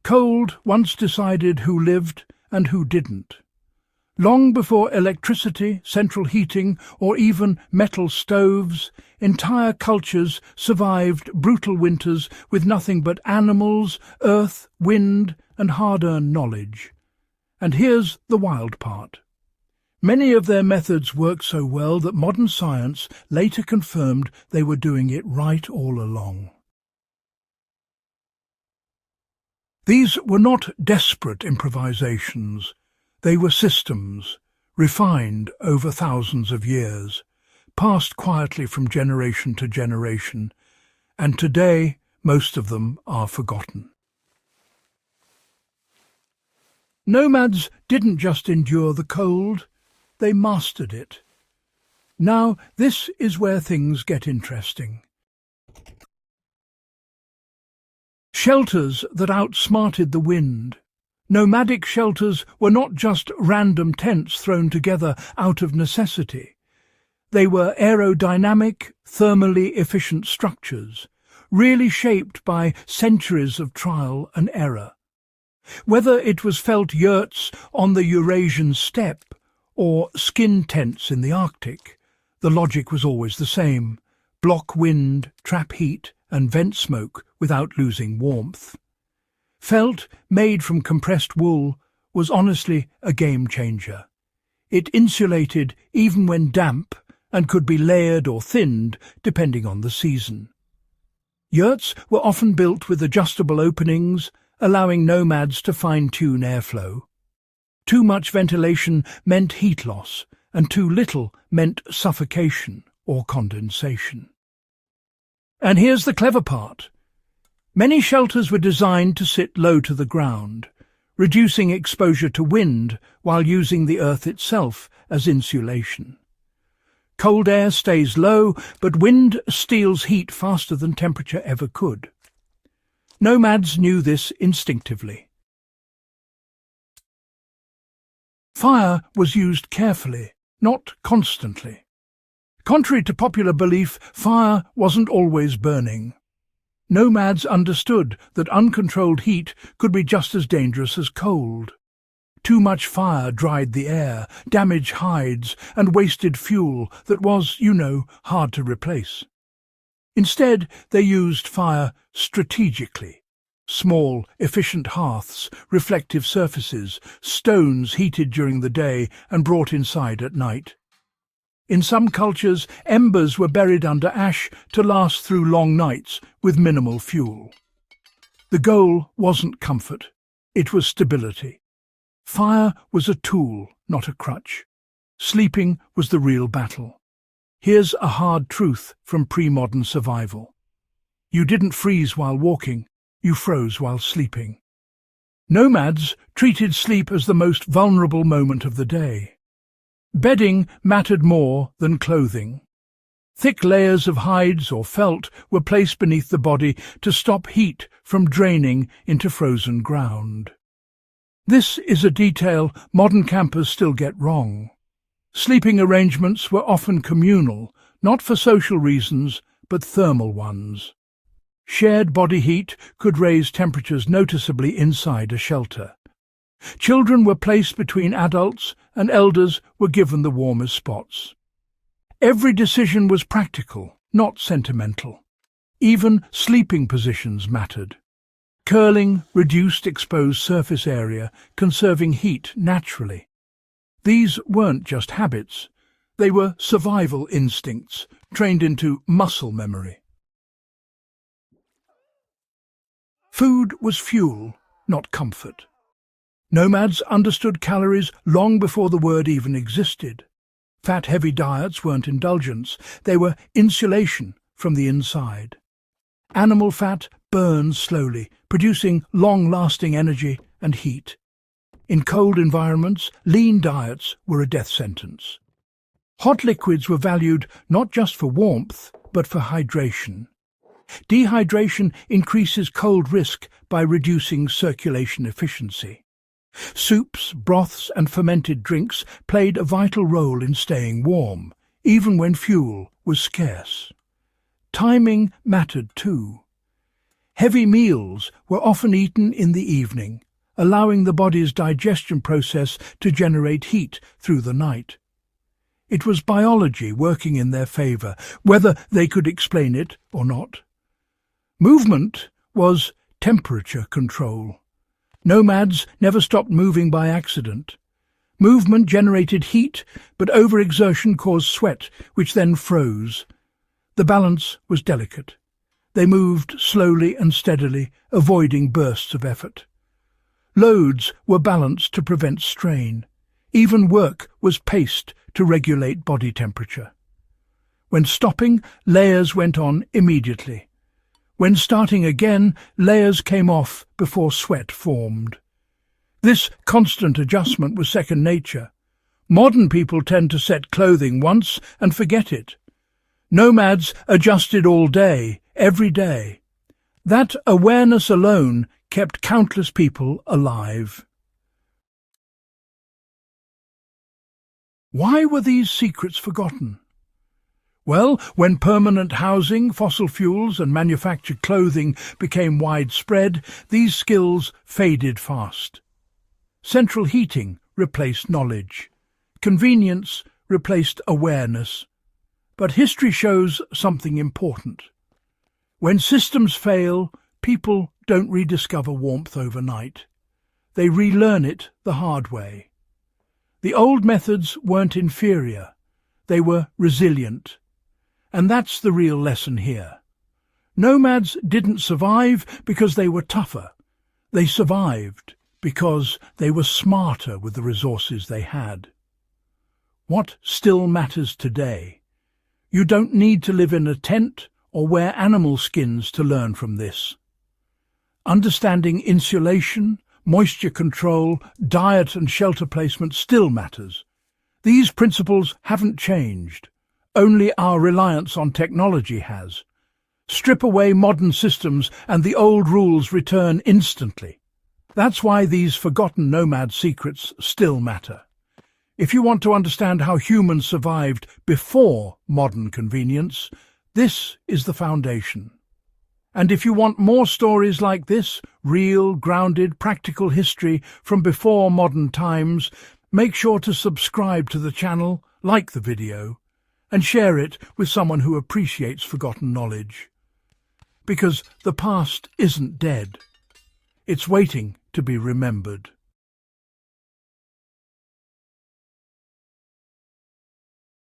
Cold once decided who lived and who didn't. Long before electricity, central heating, or even metal stoves, entire cultures survived brutal winters with nothing but animals, earth, wind, and hard-earned knowledge. And here's the wild part. Many of their methods worked so well that modern science later confirmed they were doing it right all along. These were not desperate improvisations. They were systems, refined over thousands of years, passed quietly from generation to generation, and today most of them are forgotten. Nomads didn't just endure the cold, they mastered it. Now this is where things get interesting. Shelters that outsmarted the wind. Nomadic shelters were not just random tents thrown together out of necessity. They were aerodynamic, thermally efficient structures, really shaped by centuries of trial and error. Whether it was felt yurts on the Eurasian steppe or skin tents in the Arctic, the logic was always the same: block wind, trap heat, and vent smoke without losing warmth. Felt, made from compressed wool, was honestly a game-changer. It insulated even when damp and could be layered or thinned depending on the season. Yurts were often built with adjustable openings, allowing nomads to fine-tune airflow. Too much ventilation meant heat loss, and too little meant suffocation or condensation. And here's the clever part. Many shelters were designed to sit low to the ground, reducing exposure to wind while using the earth itself as insulation. Cold air stays low, but wind steals heat faster than temperature ever could. Nomads knew this instinctively. Fire was used carefully, not constantly. Contrary to popular belief, fire wasn't always burning. Nomads understood that uncontrolled heat could be just as dangerous as cold. Too much fire dried the air, damaged hides, and wasted fuel that was, hard to replace. Instead, they used fire strategically. Small, efficient hearths, reflective surfaces, stones heated during the day and brought inside at night. In some cultures, embers were buried under ash to last through long nights with minimal fuel. The goal wasn't comfort, it was stability. Fire was a tool, not a crutch. Sleeping was the real battle. Here's a hard truth from pre-modern survival. You didn't freeze while walking, you froze while sleeping. Nomads treated sleep as the most vulnerable moment of the day. Bedding mattered more than clothing. Thick layers of hides or felt were placed beneath the body to stop heat from draining into frozen ground. This is a detail modern campers still get wrong. Sleeping arrangements were often communal, not for social reasons, but thermal ones. Shared body heat could raise temperatures noticeably inside a shelter. Children were placed between adults, and elders were given the warmest spots. Every decision was practical, not sentimental. Even sleeping positions mattered. Curling reduced exposed surface area, conserving heat naturally. These weren't just habits, they were survival instincts, trained into muscle memory. Food was fuel, not comfort. Nomads understood calories long before the word even existed. Fat-heavy diets weren't indulgence, they were insulation from the inside. Animal fat burns slowly, producing long-lasting energy and heat. In cold environments, lean diets were a death sentence. Hot liquids were valued not just for warmth, but for hydration. Dehydration increases cold risk by reducing circulation efficiency. Soups, broths, and fermented drinks played a vital role in staying warm, even when fuel was scarce. Timing mattered too. Heavy meals were often eaten in the evening, allowing the body's digestion process to generate heat through the night. It was biology working in their favour, whether they could explain it or not. Movement was temperature control. Nomads never stopped moving by accident. Movement generated heat, but overexertion caused sweat, which then froze. The balance was delicate. They moved slowly and steadily, avoiding bursts of effort. Loads were balanced to prevent strain. Even work was paced to regulate body temperature. When stopping, layers went on immediately. When starting again, layers came off before sweat formed. This constant adjustment was second nature. Modern people tend to set clothing once and forget it. Nomads adjusted all day, every day. That awareness alone kept countless people alive. Why were these secrets forgotten? Well, when permanent housing, fossil fuels and manufactured clothing became widespread, these skills faded fast. Central heating replaced knowledge. Convenience replaced awareness. But history shows something important. When systems fail, people don't rediscover warmth overnight. They relearn it the hard way. The old methods weren't inferior. They were resilient. And that's the real lesson here. Nomads didn't survive because they were tougher. They survived because they were smarter with the resources they had. What still matters today? You don't need to live in a tent or wear animal skins to learn from this. Understanding insulation, moisture control, diet and shelter placement still matters. These principles haven't changed. Only our reliance on technology has. Strip away modern systems and the old rules return instantly. That's why these forgotten nomad secrets still matter. If you want to understand how humans survived before modern convenience, this is the foundation. And if you want more stories like this, real, grounded, practical history from before modern times, make sure to subscribe to the channel, like the video, and share it with someone who appreciates forgotten knowledge. Because the past isn't dead. It's waiting to be remembered.